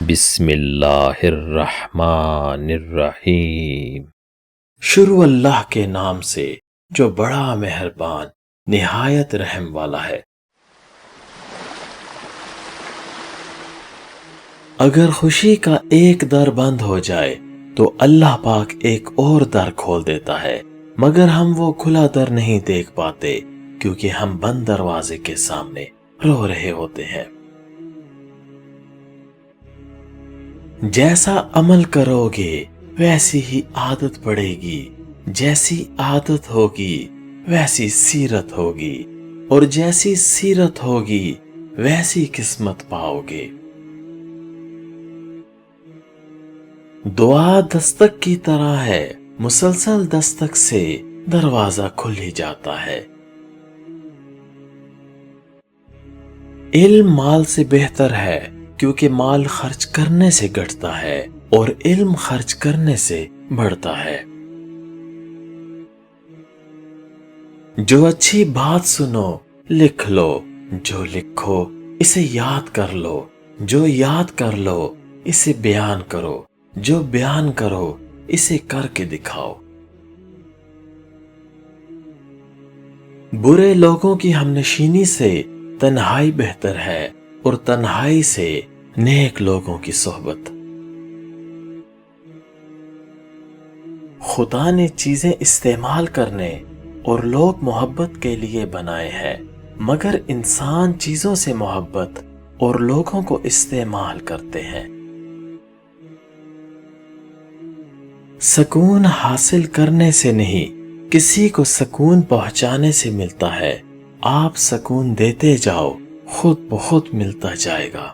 بسم اللہ الرحمن الرحیم۔ شروع اللہ کے نام سے جو بڑا مہربان نہایت رحم والا ہے۔ اگر خوشی کا ایک در بند ہو جائے تو اللہ پاک ایک اور در کھول دیتا ہے، مگر ہم وہ کھلا در نہیں دیکھ پاتے کیونکہ ہم بند دروازے کے سامنے رو رہے ہوتے ہیں۔ جیسا عمل کرو گے ویسی ہی عادت پڑے گی، جیسی عادت ہوگی ویسی سیرت ہوگی، اور جیسی سیرت ہوگی ویسی قسمت پاؤ گے۔ دعا دستک کی طرح ہے، مسلسل دستک سے دروازہ کھل ہی جاتا ہے۔ علم مال سے بہتر ہے کیونکہ مال خرچ کرنے سے گھٹتا ہے اور علم خرچ کرنے سے بڑھتا ہے۔ جو اچھی بات سنو لکھ لو، جو لکھو اسے یاد کر لو، جو یاد کر لو اسے بیان کرو، جو بیان کرو اسے کر کے دکھاؤ۔ برے لوگوں کی ہمنشینی سے تنہائی بہتر ہے اور تنہائی سے نیک لوگوں کی صحبت۔ خدا نے چیزیں استعمال کرنے اور لوگ محبت کے لیے بنائے ہیں، مگر انسان چیزوں سے محبت اور لوگوں کو استعمال کرتے ہیں۔ سکون حاصل کرنے سے نہیں، کسی کو سکون پہنچانے سے ملتا ہے۔ آپ سکون دیتے جاؤ، خود بخود ملتا جائے گا۔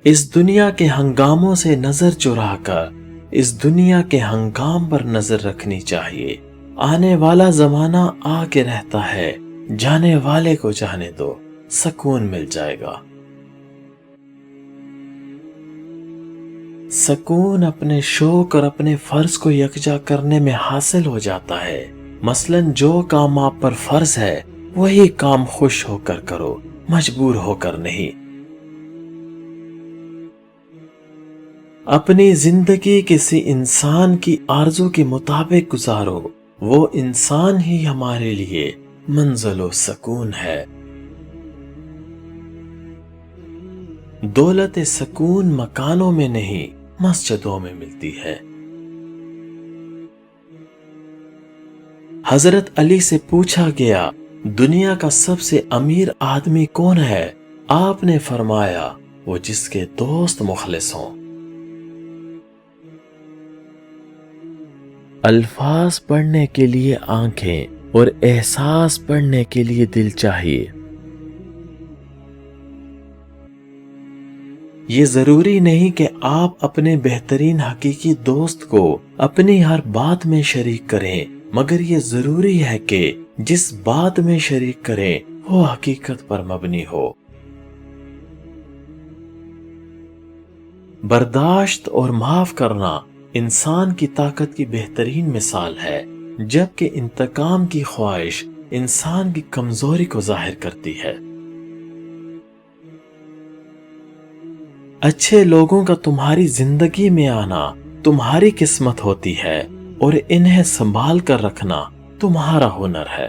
اس دنیا کے ہنگاموں سے نظر چرا کر اس دنیا کے ہنگام پر نظر رکھنی چاہیے۔ آنے والا زمانہ آ کے رہتا ہے، جانے والے کو جانے دو، سکون مل جائے گا۔ سکون اپنے شوق اور اپنے فرض کو یکجا کرنے میں حاصل ہو جاتا ہے۔ مثلاً جو کام آپ پر فرض ہے وہی کام خوش ہو کر کرو، مجبور ہو کر نہیں۔ اپنی زندگی کسی انسان کی آرزو کے مطابق گزارو، وہ انسان ہی ہمارے لیے منزل و سکون ہے۔ دولت سکون مکانوں میں نہیں مسجدوں میں ملتی ہے۔ حضرت علی سے پوچھا گیا دنیا کا سب سے امیر آدمی کون ہے؟ آپ نے فرمایا وہ جس کے دوست مخلص ہوں۔ الفاظ پڑھنے کے لیے آنکھیں اور احساس پڑھنے کے لیے دل چاہیے۔ یہ ضروری نہیں کہ آپ اپنے بہترین حقیقی دوست کو اپنی ہر بات میں شریک کریں، مگر یہ ضروری ہے کہ جس بات میں شریک کریں وہ حقیقت پر مبنی ہو۔ برداشت اور معاف کرنا انسان کی طاقت کی بہترین مثال ہے، جبکہ انتقام کی خواہش انسان کی کمزوری کو ظاہر کرتی ہے۔ اچھے لوگوں کا تمہاری زندگی میں آنا تمہاری قسمت ہوتی ہے اور انہیں سنبھال کر رکھنا تمہارا ہنر ہے۔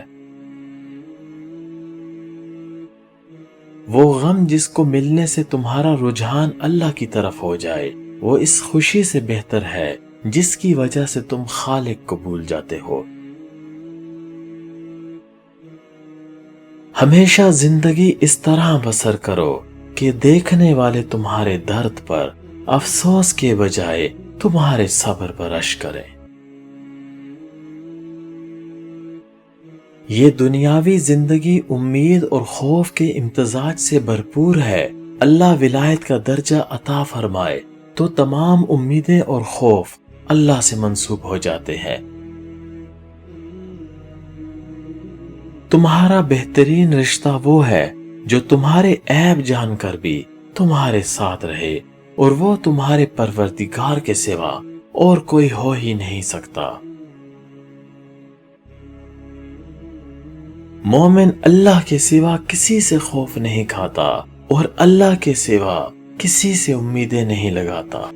وہ غم جس کو ملنے سے تمہارا رجحان اللہ کی طرف ہو جائے، وہ اس خوشی سے بہتر ہے جس کی وجہ سے تم خالق کو بھول جاتے ہو۔ ہمیشہ زندگی اس طرح بسر کرو کہ دیکھنے والے تمہارے درد پر افسوس کے بجائے تمہارے صبر پر اشک کریں۔ یہ دنیاوی زندگی امید اور خوف کے امتزاج سے بھرپور ہے۔ اللہ ولایت کا درجہ عطا فرمائے تو تمام امیدیں اور خوف اللہ سے منسوب ہو جاتے ہیں۔ تمہارا بہترین رشتہ وہ ہے جو تمہارے عیب جان کر بھی تمہارے ساتھ رہے، اور وہ تمہارے پروردگار کے سوا اور کوئی ہو ہی نہیں سکتا۔ مومن اللہ کے سوا کسی سے خوف نہیں کھاتا اور اللہ کے سوا کسی سے امیدیں نہیں لگاتا۔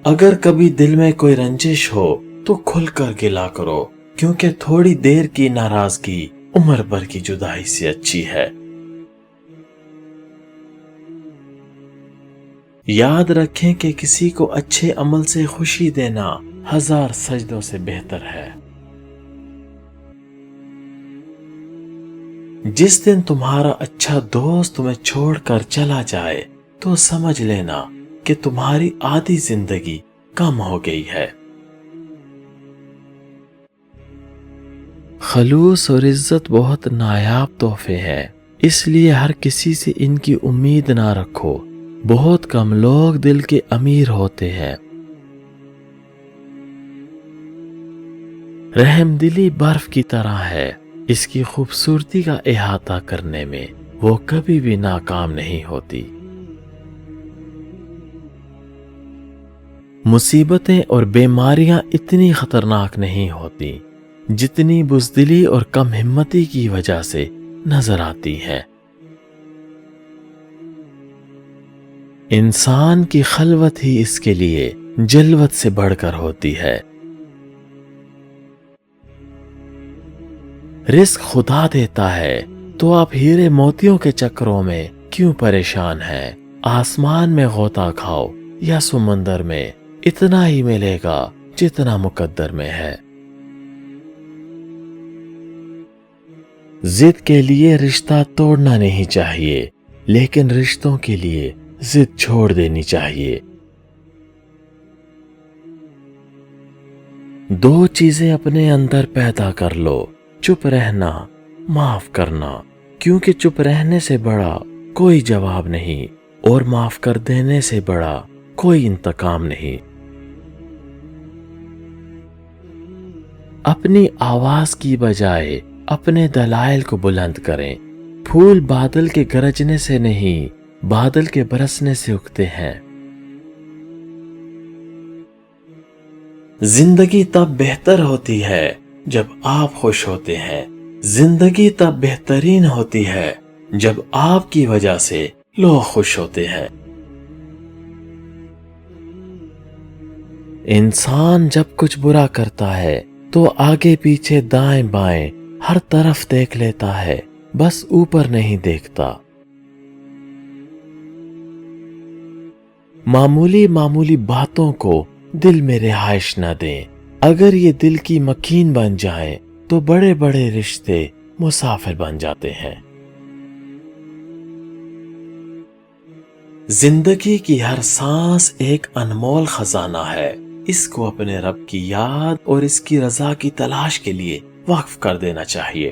اگر کبھی دل میں کوئی رنجش ہو تو کھل کر گلا کرو، کیونکہ تھوڑی دیر کی ناراضگی عمر بھر کی جدائی سے اچھی ہے۔ یاد رکھیں کہ کسی کو اچھے عمل سے خوشی دینا 1000 سجدوں سے بہتر ہے۔ جس دن تمہارا اچھا دوست تمہیں چھوڑ کر چلا جائے تو سمجھ لینا کہ تمہاری آدھی زندگی کم ہو گئی ہے۔ خلوص اور عزت بہت نایاب تحفے ہیں، اس لیے ہر کسی سے ان کی امید نہ رکھو۔ بہت کم لوگ دل کے امیر ہوتے ہیں۔ رحم دلی برف کی طرح ہے، اس کی خوبصورتی کا احاطہ کرنے میں وہ کبھی بھی ناکام نہیں ہوتی۔ مصیبتیں اور بیماریاں اتنی خطرناک نہیں ہوتی جتنی بزدلی اور کم ہمتی کی وجہ سے نظر آتی ہیں۔ انسان کی خلوت ہی اس کے لیے جلوت سے بڑھ کر ہوتی ہے۔ رزق خدا دیتا ہے تو آپ ہیرے موتیوں کے چکروں میں کیوں پریشان ہیں؟ آسمان میں غوطہ کھاؤ یا سمندر میں، اتنا ہی ملے گا جتنا مقدر میں ہے۔ ضد کے لیے رشتہ توڑنا نہیں چاہیے، لیکن رشتوں کے لیے ضد چھوڑ دینی چاہیے۔ دو چیزیں اپنے اندر پیدا کر لو، چپ رہنا، معاف کرنا، کیونکہ چپ رہنے سے بڑا کوئی جواب نہیں اور معاف کر دینے سے بڑا کوئی انتقام نہیں۔ اپنی آواز کی بجائے اپنے دلائل کو بلند کریں۔ پھول بادل کے گرجنے سے نہیں، بادل کے برسنے سے اگتے ہیں۔ زندگی تب بہتر ہوتی ہے جب آپ خوش ہوتے ہیں۔ زندگی تب بہترین ہوتی ہے جب آپ کی وجہ سے لوگ خوش ہوتے ہیں۔ انسان جب کچھ برا کرتا ہے تو آگے پیچھے دائیں بائیں ہر طرف دیکھ لیتا ہے، بس اوپر نہیں دیکھتا۔ معمولی معمولی باتوں کو دل میں رہائش نہ دیں۔ اگر یہ دل کی مکین بن جائیں تو بڑے بڑے رشتے مسافر بن جاتے ہیں۔ زندگی کی ہر سانس ایک انمول خزانہ ہے، اس کو اپنے رب کی یاد اور اس کی رضا کی تلاش کے لیے وقف کر دینا چاہیے۔